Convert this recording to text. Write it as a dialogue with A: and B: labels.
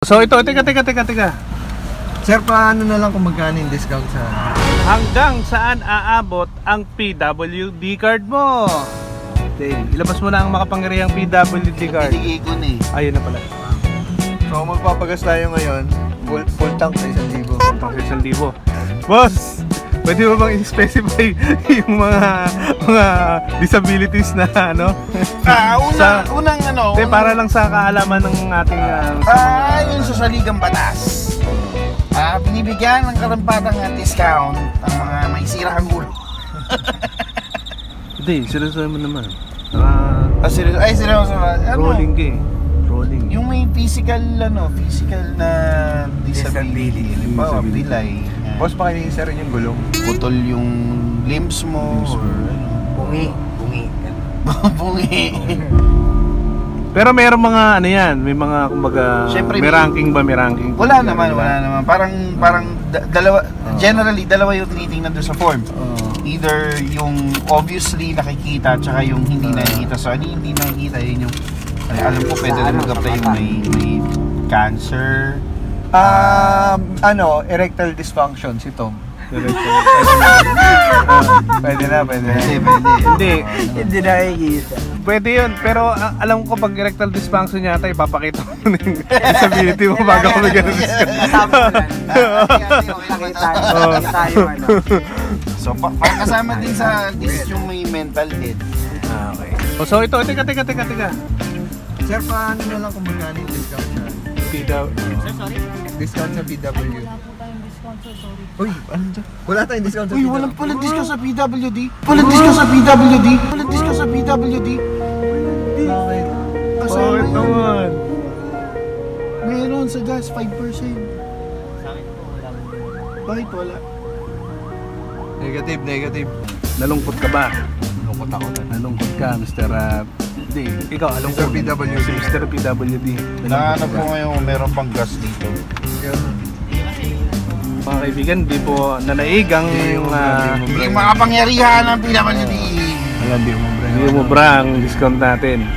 A: So ito, teka.
B: Sir, paano na lang kung magkano yung discount sa...
A: Hanggang saan aabot ang PWD card mo? Okay, ilabas mo na ang makapangyarihang PWD card.
C: Binigay ko na eh.
A: Ayun na pala.
B: So magpapagas tayo ngayon, full tank sa 1,000.
A: Pang 1,000. Boss, pwede mo bang i-specify yung mga disabilities na ano?
C: Unang ano?
A: Para lang sa kaalaman ng ating
C: Yun sa saligang batas. Binibigyan ng karampatang discount ang mga may sirang ulo.
A: Hindi, seryoso mo naman.
C: Seryoso.
A: Rolling ka eh. Rolling.
C: Yung may physical na disability. Halimbawa, pilay.
B: Boss, pakinisir rin yung gulong.
C: Putol yung limbs mo. Or
B: Bungi.
C: bungi.
A: Pero meron mga ano yan, may mga kumbaga
C: Siyempre,
A: may ranking ba, may ranking?
C: Wala naman. Parang dalawa, generally dalawa yung tinitingnan doon sa form. Either yung obviously nakikita tsaka yung hindi nakikita. So ano yung hindi nakikita, yun yung alam ko pwede rin mag-apply yung may cancer.
B: Erectile dysfunction si Tom. Pwede na.
A: Hindi nakikita. Pwede yun, pero alam ko pag erectile dysfunction yata, ipapakita mo na yung disability mo bago ko bigyan ng discount.
C: So parang kasama din sa list yung may mental health.
A: Okay. So ito, teka.
B: Sir, paano na lang kung magkano yung discount sa... Discount sa PW. Uy, ano dyan? Wala tayong discount sa PW.
C: Walang discount sa PWD. Walang discount sa PWD.
B: Bakit?
A: Bakit naman?
C: Meron sa gas 5%. Bakit wala?
B: Negative.
A: Nalungkot ka ba?
B: Nalungkot ako na.
A: Nalungkot ka, Mr. Hindi, ikaw alam ko.
B: Mr. PWD.
A: Mr. PWD.
C: Nahanap ko ngayon kung meron pang gas dito.
A: Mga kaibigan, di po nanaigang yung
C: Hindi makapangyarihan ng PWD.
B: Alam, di mo,
A: hindi mo bra ang discount natin.